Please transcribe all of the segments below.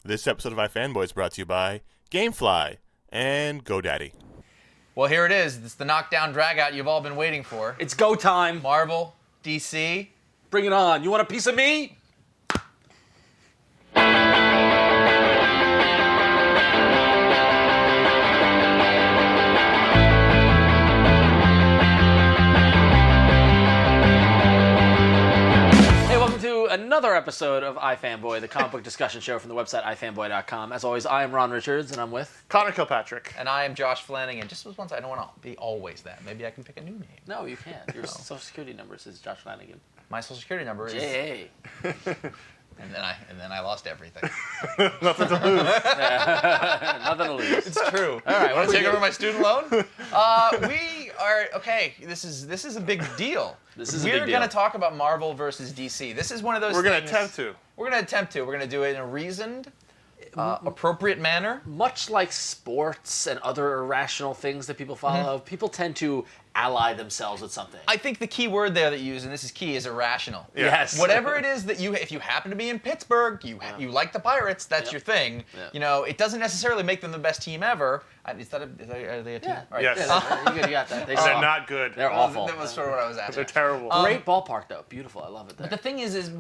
This episode of iFanboy is brought to you by Gamefly and GoDaddy. Well, here it is. It's the knockdown dragout you've all been waiting for. It's go time. Marvel, DC. Bring it on. You want a piece of me? Another episode of iFanboy, the comic book discussion show from the website iFanboy.com. As always, I am Ron Richards, and I'm with Connor Kilpatrick. And I am Josh Flanagan. Just once, I don't want to be always that. Maybe I can pick a new name. No, you can't. Your social security number says Josh Flanagan. My social security number is J.A. And then I lost everything. Nothing to lose. Nothing to lose. It's true. All right, want to take over my student loan? We are okay. This is a big deal. We're going to talk about Marvel versus DC. This is one of those. We're going to attempt to. We're going to do it in a reasoned, appropriate manner. Much like sports and other irrational things that people follow, people tend to ally themselves with something. I think the key word there that you use, and this is key, is irrational. Yeah. Yes. Whatever it is that if you happen to be in Pittsburgh, you like the Pirates, that's your thing. Yeah. You know, it doesn't necessarily make them the best team ever. Are they a team? Yeah. All right. Yes. Yeah, you got that. They're not good. They're awful. That was sort of what I was asking. They're terrible. Great ballpark, though. Beautiful. I love it there. But the thing is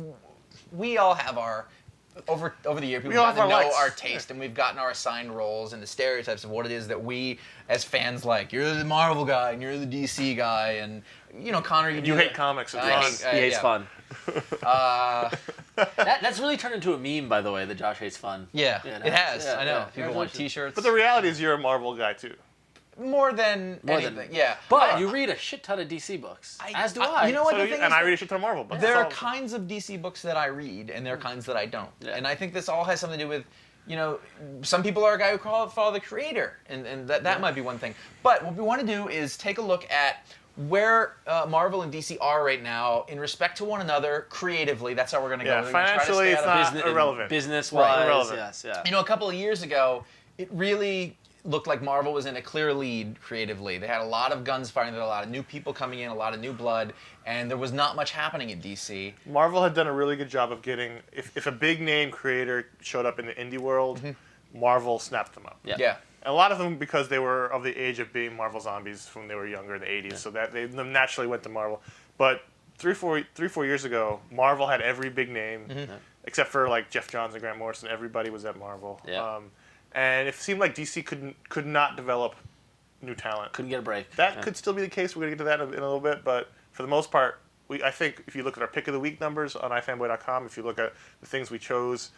we all have our... Over the year, people all got to have know our likes. our taste, and we've gotten our assigned roles and the stereotypes of what it is that we, as fans, like. You're the Marvel guy, and you're the DC guy, and, you know, Connor, You hate comics. It's fun. He hates yeah. fun. That's really turned into a meme, by the way, that Josh hates fun. Yeah, it has. Yeah, I know. yeah. People want T-shirts. But the reality is you're a Marvel guy, too. More than anything, yeah. But you read a shit ton of DC books, as do I. You know what So the do thing you, is? and I read a shit ton of Marvel books. There are That's all. kinds of DC books that I read, and there are kinds that I don't. Yeah. And I think this all has something to do with, you know, some people are a guy who follow the creator, and that might be one thing. But what we want to do is take a look at where Marvel and DC are right now in respect to one another creatively. That's how we're going to go. Yeah, We're gonna try to financially, stay it's out of not irrelevant. Business-wise, Irrelevant. yes, yeah. You know, a couple of years ago, it really looked like Marvel was in a clear lead creatively. They had a lot of guns firing, there were a lot of new people coming in, a lot of new blood, and there was not much happening at DC. Marvel had done a really good job of getting, if a big name creator showed up in the indie world, Marvel snapped them up. Yeah. A lot of them because they were of the age of being Marvel zombies when they were younger in the 80s, so that they naturally went to Marvel. But three, four years ago, Marvel had every big name, except for like Jeff Johns and Grant Morrison. Everybody was at Marvel. Yeah. And it seemed like DC could not develop new talent. Couldn't get a break. That could still be the case. We're going to get to that in a little bit. But for the most part, I think if you look at our pick of the week numbers on iFanboy.com, if you look at the things we chose,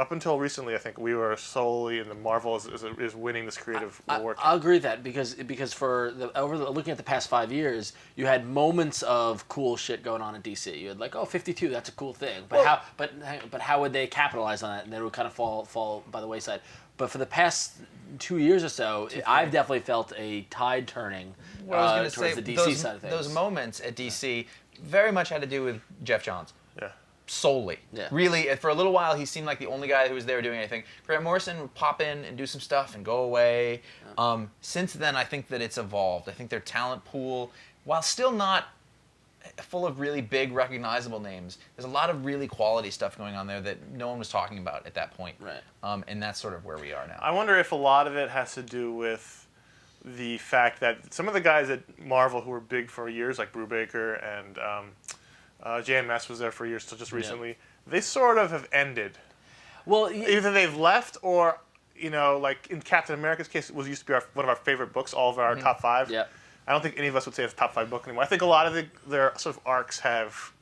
up until recently, I think we were solely in the Marvel is winning this creative award. I'll agree with that because looking at the past 5 years, you had moments of cool shit going on in DC. You had like, 52, that's a cool thing. But how would they capitalize on that? And then it would kind of fall by the wayside. But for the past 2 years or so, I've definitely felt a tide turning towards the DC side of things. Those moments at DC very much had to do with Jeff Johns. Yeah. Solely. Yeah. Really, for a little while, he seemed like the only guy who was there doing anything. Grant Morrison would pop in and do some stuff and go away. Yeah. Since then, I think that it's evolved. I think their talent pool, while still not full of really big, recognizable names, there's a lot of really quality stuff going on there that no one was talking about at that point. Right. And that's sort of where we are now. I wonder if a lot of it has to do with the fact that some of the guys at Marvel who were big for years, like Brubaker and JMS was there for years till just recently, they sort of have ended. Well, either they've left or, you know, like in Captain America's case, it used to be one of our favorite books, all of our top five. Yeah. I don't think any of us would say it's a top five book anymore. I think a lot of their sort of arcs have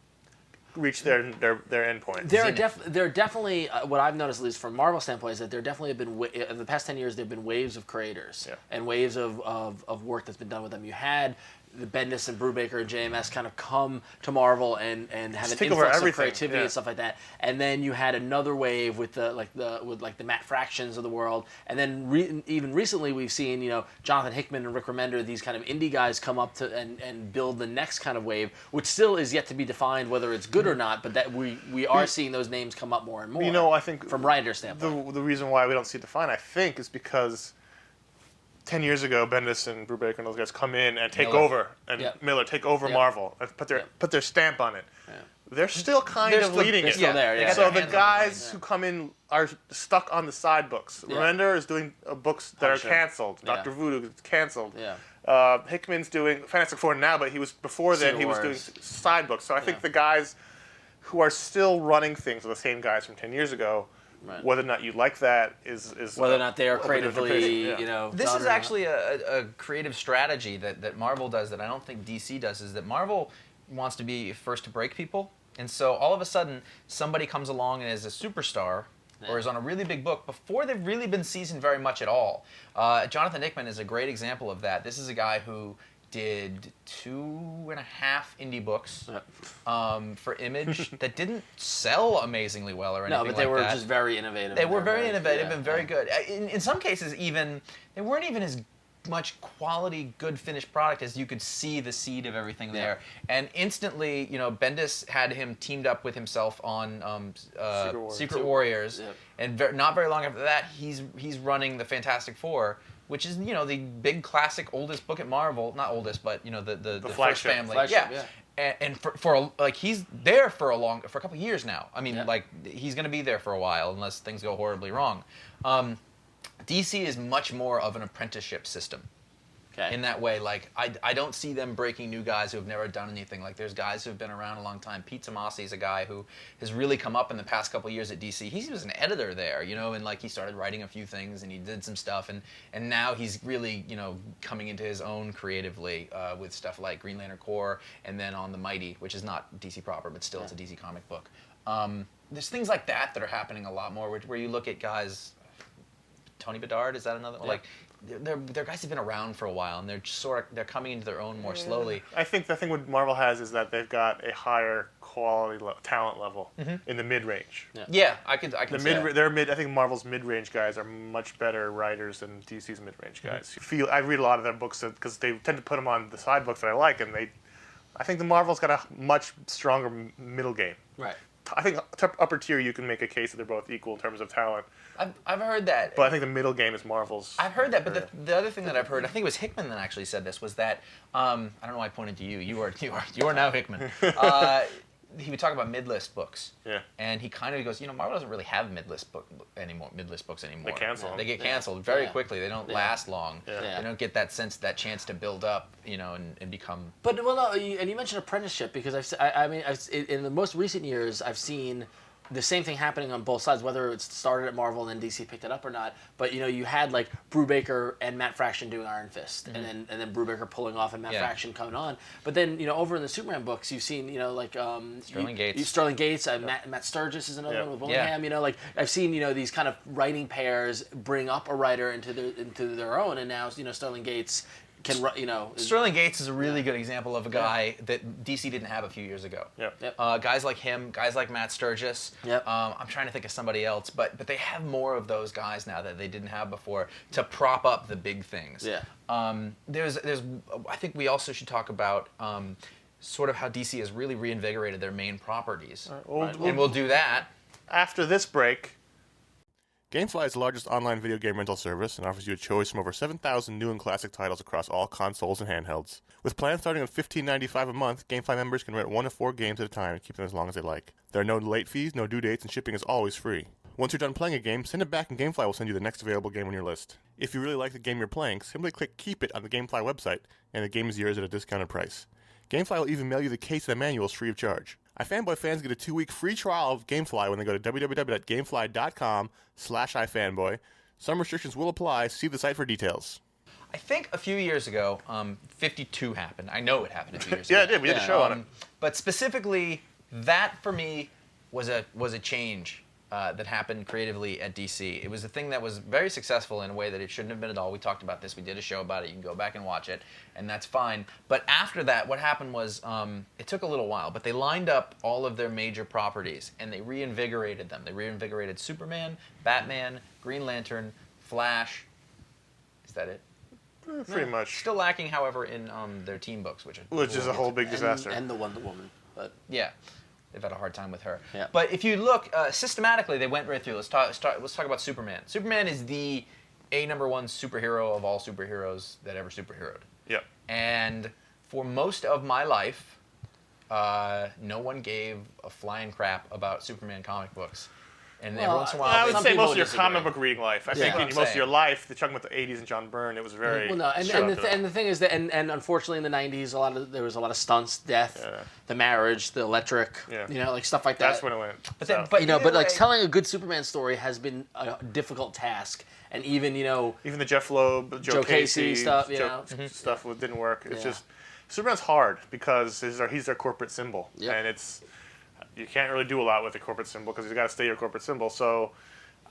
reached their end point. There are definitely what I've noticed, at least from Marvel standpoint, is that there definitely have been in the past 10 years there have been waves of creators and waves of work that's been done with them. You had the Bendis and Brubaker and JMS kind of come to Marvel and have an influx of creativity and stuff like that. And then you had another wave with the Matt Fractions of the world. And then even recently we've seen, you know, Jonathan Hickman and Rick Remender, these kind of indie guys come up to and build the next kind of wave, which still is yet to be defined whether it's good or not, but that we are seeing those names come up more and more. You know, I think from writer standpoint. The reason why we don't see it defined, I think, is because 10 years ago, Bendis and Brubaker and those guys come in and take over, and Miller take over Marvel and put their stamp on it. they're still kind of leading it. still there, yeah. So They the got their hands on guys it. who come in are stuck on the side books. Yeah. Remender is doing books that are Punisher. canceled. Yeah. Dr. Voodoo is canceled. Yeah. Hickman's doing Fantastic Four now, but he was before then. Secret He was Wars. doing side books. So I think the guys who are still running things are the same guys from 10 years ago. Right. Whether or not you like that is Whether or not they are open to creatively, interpretation, yeah. you know. This done is or not. actually a creative strategy that Marvel does that I don't think DC does, is that Marvel wants to be first to break people. And so all of a sudden, somebody comes along and is a superstar or is on a really big book before they've really been seasoned very much at all. Jonathan Hickman is a great example of that. This is a guy who did 2.5 indie books for Image that didn't sell amazingly well or anything No, but they like were that. just very innovative. They were very innovative yeah, and very good. In some cases, even they weren't even as much quality, good finished product as you could see the seed of everything there. And instantly, you know, Bendis had him teamed up with himself on Secret Warriors, and not very long after that, he's running the Fantastic Four, which is, you know, the big classic oldest book at Marvel, not oldest, but you know the first flagship. family. Flagship, And for like he's there for a couple of years now. I mean, like he's going to be there for a while unless things go horribly wrong. DC is much more of an apprenticeship system. Okay. In that way, like I don't see them breaking new guys who have never done anything. Like there's guys who have been around a long time. Pete Tomasi is a guy who has really come up in the past couple of years at DC. He was an editor there, you know, and like he started writing a few things and he did some stuff, and now he's really, you know, coming into his own creatively with stuff like Green Lantern Corps and then on the Mighty, which is not DC proper, but still it's a DC comic book. There's things like that are happening a lot more, where you look at guys. Tony Bedard, is that another one? Like, they're guys who've been around for a while, and they're just they're coming into their own more slowly. I think the thing what Marvel has is that they've got a higher quality talent level in the mid-range. Yeah, I could The see that. I think Marvel's mid-range guys are much better writers than DC's mid-range guys. I read a lot of their books because they tend to put them on the side books that I like, and I think the Marvel's got a much stronger middle game. Right. I think upper tier you can make a case that they're both equal in terms of talent, I've heard that. but I think the middle game is Marvel's. I've heard that, but the other thing that I've heard, I think it was Hickman that actually said this, was that I don't know why I pointed to you. You are now Hickman. He would talk about mid-list books. Yeah. And he kind of goes, you know, Marvel doesn't really have mid-list books anymore. They cancel them. They get canceled very quickly. They don't last long. Yeah. They don't get that chance to build up, you know, and become. But well, no, and you mentioned apprenticeship because in the most recent years I've seen the same thing happening on both sides, whether it started at Marvel and then DC picked it up or not. But you know, you had like Brubaker and Matt Fraction doing Iron Fist, and then Brubaker pulling off and Matt Fraction coming on. But then you know, over in the Superman books, you've seen like Sterling Gates. Sterling Gates, Matt Sturgis is another one with Willingham. You know, like I've seen these kind of writing pairs bring up a writer into their own, and now Sterling Gates can Sterling Gates is a really good example of a guy that DC didn't have a few years ago. Guys like him, guys like Matt Sturgis. I'm trying to think of somebody else, but they have more of those guys now that they didn't have before to prop up the big things. There's I think we also should talk about sort of how DC has really reinvigorated their main properties, and we'll do that After this break. GameFly is the largest online video game rental service and offers you a choice from over 7,000 new and classic titles across all consoles and handhelds. With plans starting at $15.95 a month, GameFly members can rent 1 to 4 games at a time and keep them as long as they like. There are no late fees, no due dates, and shipping is always free. Once you're done playing a game, send it back and GameFly will send you the next available game on your list. If you really like the game you're playing, simply click Keep It on the GameFly website, and the game is yours at a discounted price. GameFly will even mail you the case and the manuals free of charge. iFanboy fans get a 2-week free trial of GameFly when they go to www.gamefly.com/iFanboy. Some restrictions will apply. See the site for details. I think a few years ago, 52 happened. I know it happened a few years ago. Yeah, it did. We did a show on it. But specifically, that for me was a change that happened creatively at DC. It was a thing that was very successful in a way that it shouldn't have been at all. We talked about this. We did a show about it. You can go back and watch it, and that's fine. But after that, what happened was it took a little while, but they lined up all of their major properties, and they reinvigorated them. They reinvigorated Superman, Batman, Green Lantern, Flash. Is that it? Pretty much. Still lacking, however, in their team books, which is a whole big disaster. and the Wonder Woman, but yeah. They've had a hard time with her. Yeah. But if you look systematically, they went right through. Let's talk about Superman. Superman is the number one superhero of all superheroes that ever superheroed. Yep. And for most of my life, no one gave a flying crap about Superman comic books. And Well, every once in a while, I would some say people most of your disagree. comic book reading life. I think Yeah. in most of your life, the talking about the 80s and John Byrne, it was very. Well, no, and the thing is that, and unfortunately in the '90s, there was a lot of stunts, death, the marriage, the electric, like stuff like that. That's when it went. But south. then, but like telling a good Superman story has been a difficult task, and even even the Jeff Loeb, Joe Casey stuff, stuff didn't work. It's just Superman's hard because he's their corporate symbol, and you can't really do a lot with a corporate symbol because he's got to stay your corporate symbol. So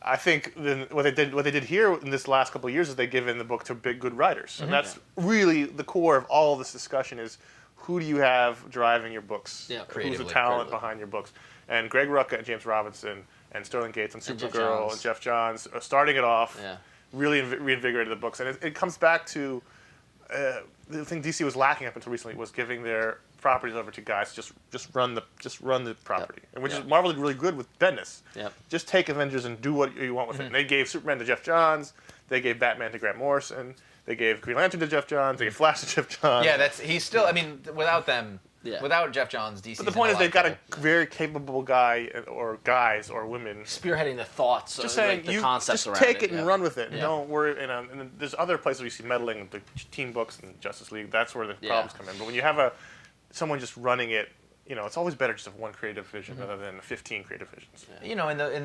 I think what they did here in this last couple of years is they given the book to big good writers, and that's really the core of all of this discussion is who do you have driving your books? Yeah, who's the talent behind your books? And Greg Rucka and James Robinson and Sterling Gates and Supergirl and Jeff Johns are starting it off. Really reinvigorated the books, and it comes back to the thing DC was lacking up until recently was giving their properties over to guys just run the property, and which is Marvel did really good with Bendis. Just take Avengers and do what you want with it. And they gave Superman to Jeff Johns, they gave Batman to Grant Morrison, they gave Green Lantern to Jeff Johns, they gave Flash to Jeff Johns. Yeah, he's still. I mean, without them, without Jeff Johns, DC. But the point is, they've got a very capable guy or guys or women spearheading the thoughts, just saying the concepts just around take it and run with it. And Yeah. don't worry. And then there's other places where you see meddling, the team books and Justice League. That's where the problems come in. But when you have someone just running it, it's always better just to have one creative vision rather than 15 creative visions.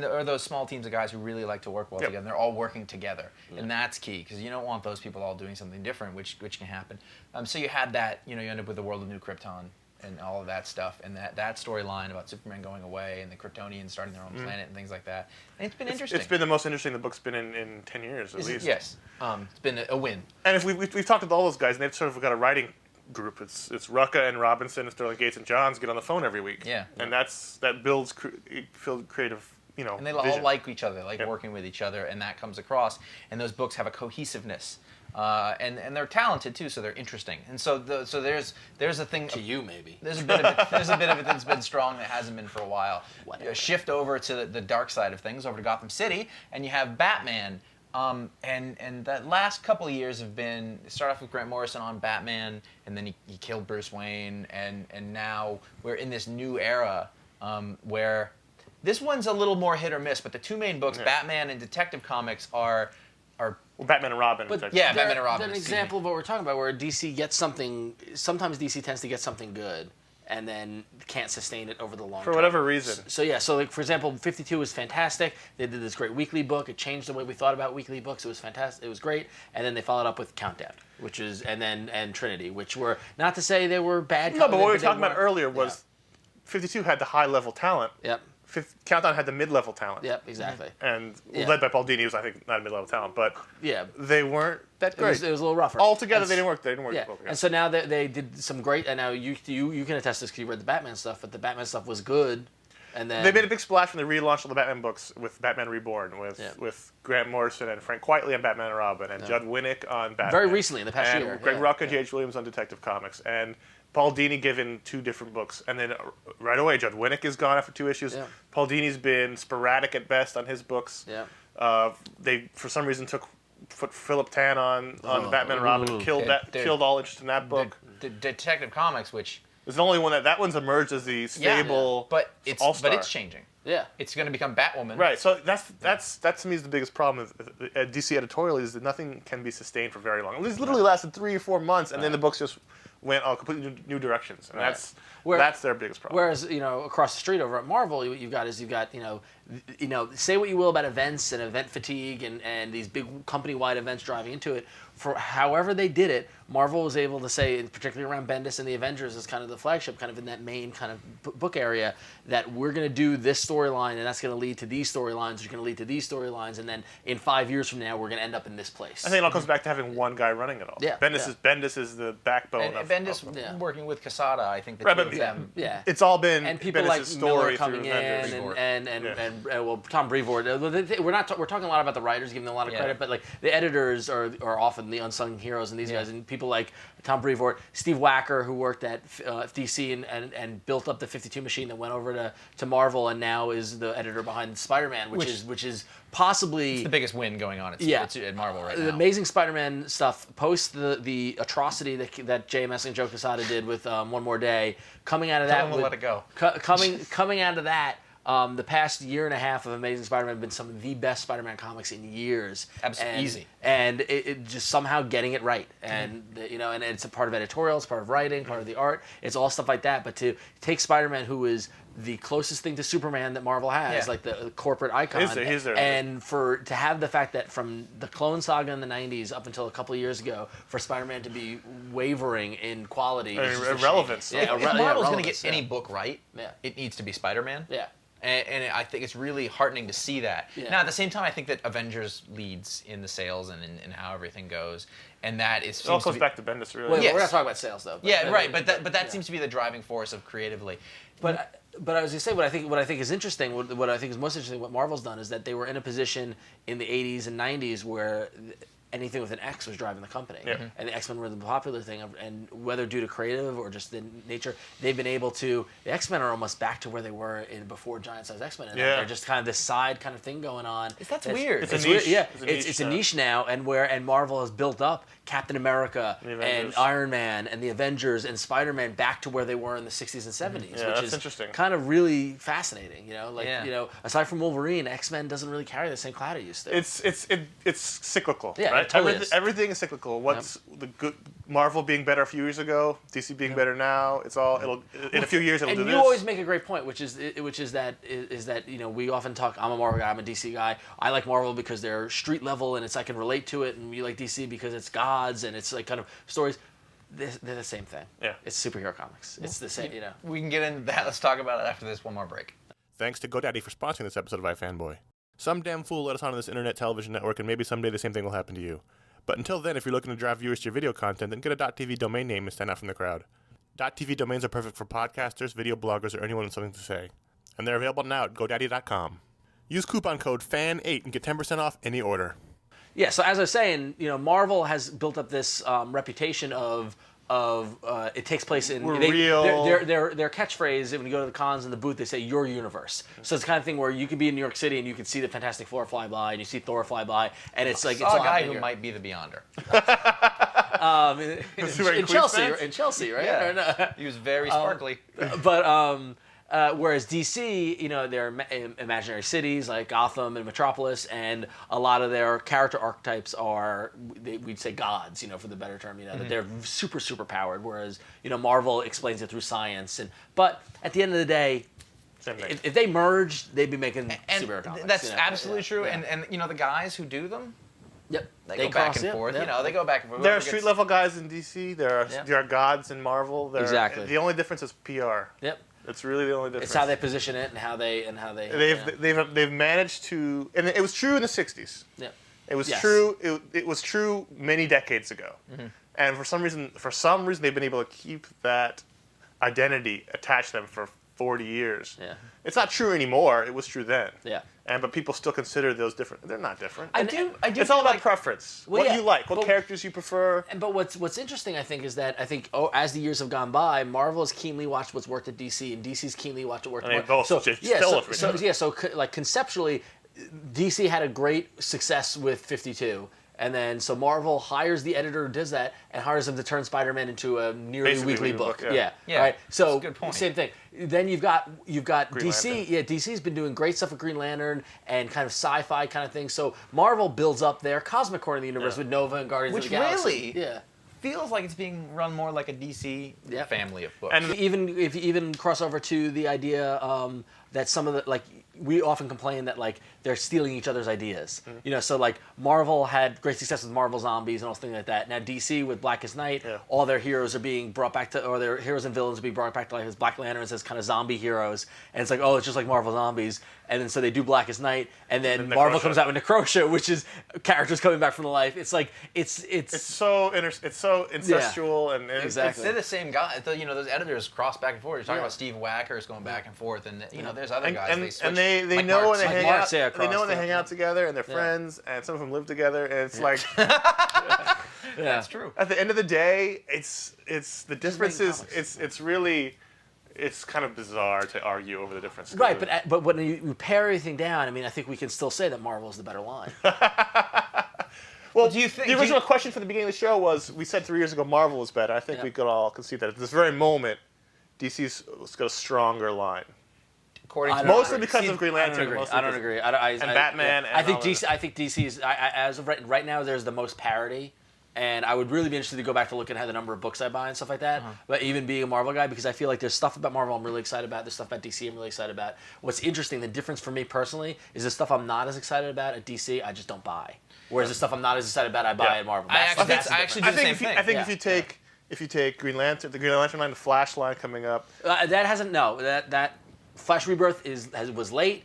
Or those small teams of guys who really like to work well together. And they're all working together, and that's key because you don't want those people all doing something different, which can happen. So you had that. You end up with the World of New Krypton and all of that stuff, and that storyline about Superman going away and the Kryptonians starting their own planet and things like that. And it's been interesting. It's been the most interesting the book's been in 10 years at least. Yes, it's been a win. And if we've talked with all those guys, and they've sort of got a writing group. It's Rucka and Robinson and Sterling Gates and Johns get on the phone every week. Yeah. And that builds creative. And they all like each other, working with each other, and that comes across. And those books have a cohesiveness, and they're talented too, so they're interesting. And so there's a thing to you maybe. There's a bit of it that's been strong that hasn't been for a while. Shift over to the dark side of things, over to Gotham City, and you have Batman. And that last couple of years have been start off with Grant Morrison on Batman, and then he killed Bruce Wayne, and now we're in this new era where this one's a little more hit or miss. But the two main books, Batman and Detective Comics, are Batman and Robin. But Batman and Robin. An example of what we're talking about, where DC gets something. Sometimes DC tends to get something good, and then can't sustain it over the long term. For whatever reason. So for example, 52 was fantastic. They did this great weekly book. It changed the way we thought about weekly books. It was fantastic. It was great. And then they followed up with Countdown, and Trinity, which were not to say they were bad. No, but what we were talking about earlier was 52 had the high level talent. Yep. Countdown had the mid-level talent. Yep, exactly. And led by Paul Dini, who's I think not a mid-level talent, but they weren't that great. It was a little rougher. Altogether, they didn't work. Yeah. And so now they did some great. And now you can attest this because you read the Batman stuff, but the Batman stuff was good. And then they made a big splash when they relaunched all the Batman books with Batman Reborn, with Grant Morrison and Frank Quitely on Batman and Robin, and Judd Winnick on Batman. Very recently, in the past year. And Greg Rucka and J.H. Williams on Detective Comics, and Paul Dini given 2 different books, and then right away Judd Winnick is gone after 2 issues. Paul Dini's been sporadic at best on his books. They for some reason put Philip Tan on Batman and Robin, killed all interest in that book. The Detective Comics, which is the only one that one's emerged as the stable but it's all-star. But it's changing. Yeah, it's going to become Batwoman. Right. So that to me is the biggest problem with DC Editorial is that nothing can be sustained for very long. It literally lasted 3 or 4 months, and then the books just went all completely new directions, and that's their biggest problem. Whereas across the street over at Marvel, you've got say what you will about events and event fatigue and these big company-wide events driving into it. For however they did it, Marvel was able to say, particularly around Bendis and the Avengers as kind of the flagship, kind of in that main kind of book area, that we're going to do this storyline, and that's going to lead to these storylines, which are going to lead to these storylines, and then in 5 years from now, we're going to end up in this place. I think it all comes back to having one guy running it all. Yeah. Bendis is the backbone of Bendis working with Quesada, I think the two of them. Yeah. It's all been and people Bendis' like story Miller coming in Avengers. and Tom Brevoort. We're talking a lot about the writers, giving them a lot of credit, but like the editors are often and the unsung heroes and these guys, and people like Tom Brevoort, Steve Wacker, who worked at DC and built up the 52 machine that went over to Marvel, and now is the editor behind Spider-Man, which is possibly it's the biggest win going on at Marvel right now. The Amazing Spider-Man stuff post the atrocity that JMS and Joe Quesada did with One More Day, coming out of that, Let it go. Coming out of that. The past year and a half of Amazing Spider-Man have been some of the best Spider-Man comics in years. Absolutely easy. And it just somehow getting it right. And and it's a part of editorial, it's part of writing, part of the art. It's all stuff like that. But to take Spider-Man, who is the closest thing to Superman that Marvel has, like the corporate icon, he's there. And to have the fact that from the Clone Saga in the 90s up until a couple of years ago, for Spider-Man to be wavering in quality, relevance. If Marvel's going to get any book right, it needs to be Spider-Man. Yeah. And I think it's really heartening to see that. Yeah. Now, at the same time, I think that Avengers leads in the sales and in how everything goes, and that is. It all goes back to Bendis, really. Well, we're not talking about sales, though. But that seems to be the driving force of creatively. But I was going to say what I think is interesting. What I think is most interesting, what Marvel's done is that they were in a position in the 80s and 90s where anything with an X was driving the company, and the X-Men were the popular thing. And whether due to creative or just the nature, they've been able to. The X-Men are almost back to where they were before Giant-Size X-Men, and they're just kind of this side kind of thing going on. That's weird. It's a niche. Yeah, it's a niche now, and Marvel has built up Captain America and Iron Man and the Avengers and Spider-Man back to where they were in the 60s and 70s, which is interesting. Kind of really fascinating. Aside from Wolverine, X-Men doesn't really carry the same clout it used to. It's cyclical. Yeah, right? it totally is. Everything is cyclical. What's the good Marvel being better a few years ago, DC being better now? It's all in a few years it'll do this. And you always make a great point, which is that we often talk. I'm a Marvel guy. I'm a DC guy. I like Marvel because they're street level and I can relate to it, and you like DC because it's gods and it's like kind of stories. They're the same thing. Yeah, it's superhero comics. It's the same. We can get into that. Let's talk about it after this one more break. Thanks to GoDaddy for sponsoring this episode of iFanboy. Some damn fool let us onto this internet television network, and maybe someday the same thing will happen to you. But until then, if you're looking to drive viewers to your video content, then get a .tv domain name and stand out from the crowd. .tv domains are perfect for podcasters, video bloggers, or anyone with something to say. And they're available now at GoDaddy.com. Use coupon code FAN8 and get 10% off any order. Yeah, so as I was saying, Marvel has built up this reputation of it takes place in real. Their catchphrase when you go to the cons in the booth, they say your universe. So it's the kind of thing where you could be in New York City and you can see the Fantastic Four fly by and you see Thor fly by, and it's like it's a guy who might be the Beyonder. In Chelsea, right? Yeah. Or no? He was very sparkly. Whereas DC, they're imaginary cities like Gotham and Metropolis, and a lot of their character archetypes are, we'd say gods, for the better term, that they're super, super powered, whereas, Marvel explains it through science. But at the end of the day, if they merged, they'd be making superhero comics. That's absolutely true. Yeah. And the guys who do them, they go back and forth. They go back and forth. There are street level guys in DC. There are gods in Marvel. Exactly. The only difference is PR. Yep. It's really the only difference. It's how they position it and how they. They've managed to, and it was true in the '60s. Yeah. It was true. It was true many decades ago, and for some reason, they've been able to keep that identity attached to them for 40 years. Yeah. It's not true anymore. It was true then. Yeah. But people still consider those different. They're not different. I do. It's all about preference. What you like, what characters you prefer. But what's interesting, I think, is that as the years have gone by, Marvel has keenly watched what's worked at DC, and DC's keenly watched what worked at Marvel. So conceptually, DC had a great success with 52. And then, so Marvel hires the editor who does that and hires him to turn Spider-Man into a nearly weekly book. Yeah. Right. So good point. Same thing. Then you've got DC. Lantern. Yeah, DC's been doing great stuff with Green Lantern and kind of sci-fi kind of thing. So Marvel builds up their cosmic corner of the universe with Nova and Guardians of the Galaxy. Which really feels like it's being run more like a DC family of books. And if you even cross over to the idea that some of the we often complain that they're stealing each other's ideas. So Marvel had great success with Marvel Zombies and all things like that. Now DC with Blackest Night, all their heroes are being brought back to, or their heroes and villains are being brought back to life as Black Lanterns as kind of zombie heroes. And it's it's just like Marvel Zombies. And then so they do Blackest Night, and then Marvel comes out with Necrosha, which is characters coming back from the life. It's so incestual and exactly. They're the same guy. Those editors cross back and forth. You're talking about Steve Wacker's going back and forth, and there's other guys. And they know when they hang out. They know when they hang out together, and they're friends, and some of them live together, and it's That's true. At the end of the day, it's the difference is comics. it's really it's kind of bizarre to argue over the difference. Right, but when you pare everything down, I mean, I think we can still say that Marvel is the better line. Well, do you think the original question for the beginning of the show was, we said 3 years ago Marvel was better. I think we could all concede that at this very moment, DC's got a stronger line. Mostly because of Green Lantern. I don't agree. And Batman. I think DC's as of right now there's the most parity. And I would really be interested to go back to look at how the number of books I buy and stuff like that. But even being a Marvel guy, because I feel like there's stuff about Marvel I'm really excited about. There's stuff about DC I'm really excited about. What's interesting, the difference for me personally, is the stuff I'm not as excited about at DC, I just don't buy. Whereas the stuff I'm not as excited about, I buy at Marvel. I actually do the same thing. I think if you take Green Lantern, the Green Lantern line, the Flash line coming up. That hasn't that Flash Rebirth was late.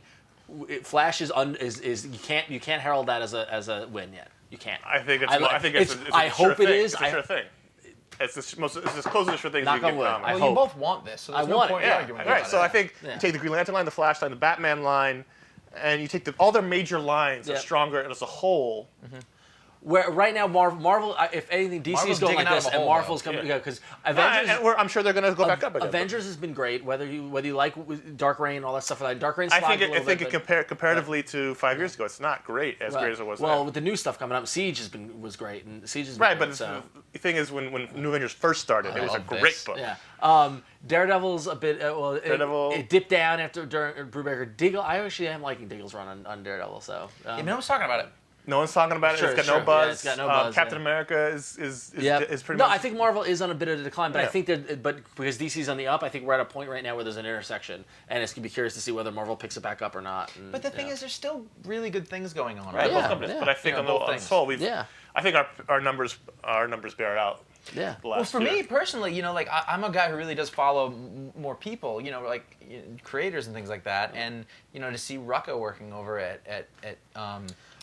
Flash is you can't herald that as a win yet. You can't. I think it's I hope it is. It's a sure thing. It's as close to the sure thing as you Knock on can wood. get. I Well, hope. you both want this, so there's no point in arguing about Right. it. So I think you take the Green Lantern line, the Flash line, the Batman line, and you take all their major lines are stronger as a whole. Where right now Marvel, if anything, DC Marvel's is going like digging out this, of a and hole, Marvel's though. coming because Avengers. And I'm sure they're going to go back up again. Avengers has been great. Whether you like Dark Reign, all that stuff. Like Dark Reign. I think comparatively to 5 years ago, it's not great as great as it was. Well, then. with the new stuff coming up, Siege was great, and Siege has been Right, great, but so. the thing is, when New Avengers first started, it was a love great this. book. Yeah. Daredevil's a bit. Daredevil. It dipped down after Brubaker. Diggle. I actually am liking Diggle's run on Daredevil. So. No one's talking about it. No one's talking about it. Sure, It's got sure. no buzz. Yeah, it's got no buzz, Captain America is pretty No, much. I think Marvel is on a bit of a decline, but I think that, because DC's on the up, I think we're at a point right now where there's an intersection, and it's gonna be curious to see whether Marvel picks it back up or not. And, But the thing is, there's still really good things going on. Right, Right? both companies. But I think on the whole, I think our numbers bear it out. Yeah. Well, for me personally, like I'm a guy who really does follow more people, like creators and things like that, and to see Rucka working over at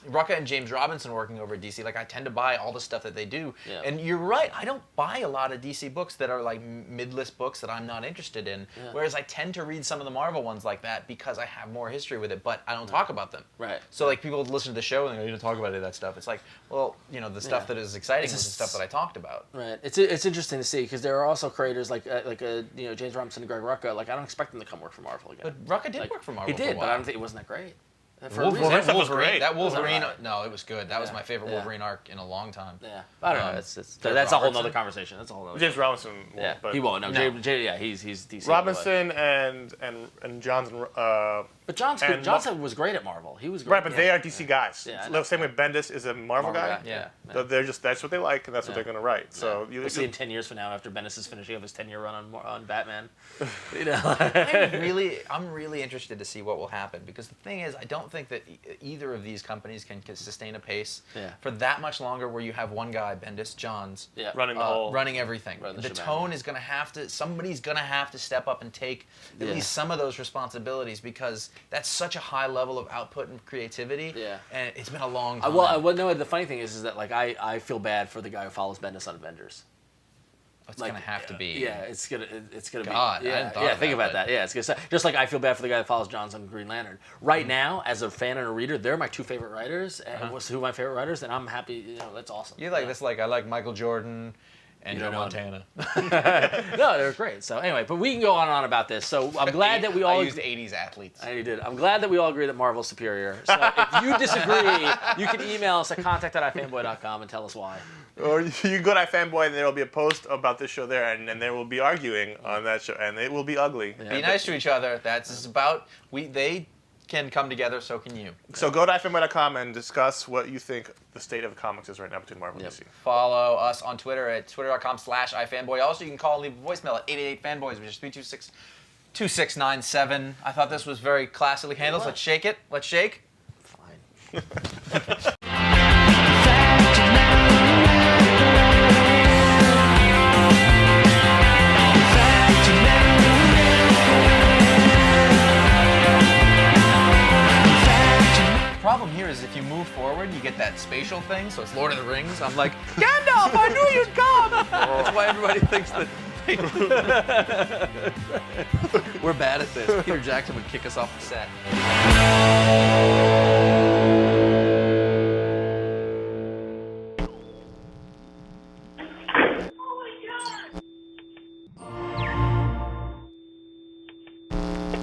Rucka and James Robinson working over at DC, like I tend to buy all the stuff that they do. Yeah. And you're right, I don't buy a lot of DC books that are like mid-list books that I'm not interested in, whereas I tend to read some of the Marvel ones like that because I have more history with it, but I don't talk about them. Right. So like people listen to the show and they go, you don't talk about any of that stuff. It's like, well, the stuff that is exciting is the stuff that I talked about. Right. It's interesting to see because there are also creators like James Robinson and Greg Rucka. Like I don't expect them to come work for Marvel again. But Rucka did work for Marvel. He did, for a but while. I don't think it wasn't that great. Wolverine stuff was great. That Wolverine, Right. no, it was good. That was my favorite Wolverine arc in a long time. Yeah, I don't know. That's a whole other conversation. That's a whole other. James Robinson won't. Yeah, But he won't. No, he's DC. Robinson and Johnson. But Johnson was great at Marvel. He was great. Right, but they are DC guys. Yeah, I The know. same way Bendis is a Marvel guy. Yeah. They're just that's what they like and that's what they're going to write. So We'll see in 10 years from now after Bendis is finishing up his 10-year run on Batman. I'm really interested to see what will happen because the thing is, I don't think that either of these companies can sustain a pace for that much longer where you have one guy, Bendis, Johns, running the whole, running everything. Running the the tone is going to have to, somebody's going to have to step up and take at least some of those responsibilities because that's such a high level of output and creativity. Yeah. And it's been a long time. No, the funny thing is that like I feel bad for the guy who follows Bendis on Avengers. It's going to have to be. Yeah, it's gonna God, be. I hadn't thought think about about that. Yeah, it's gonna just like I feel bad for the guy that follows Johns on Green Lantern. Right now, as a fan and a reader, they're my two favorite writers. And who are my favorite writers? And I'm happy. That's awesome. You like this? Like I like Michael Jordan and Joe Montana. No, they're great. So anyway, but we can go on and on about this. So I'm glad that we all I used 80s athletes. I did. I'm glad that we all agree that Marvel's superior. So if you disagree, you can email us at contact@ifanboy.com and tell us why. Or you can go to iFanboy and there will be a post about this show there, and there will be arguing on that show, and it will be ugly. Yeah. Be nice to each other. That's about they can come together. So can you. So go to iFanboy.com and discuss what you think the state of comics is right now between Marvel and DC. Follow us on Twitter at twitter.com/ifanboy. Also, you can call and leave a voicemail at 888-FANBOYS, which is 326-2697. I thought this was very classically handled. Let's shake it. Let's shake. Fine. The problem here is if you move forward, you get that spatial thing. So it's Lord of the Rings. I'm like, Gandalf, I knew you'd come. That's why everybody thinks that. We're bad at this. Peter Jackson would kick us off the set.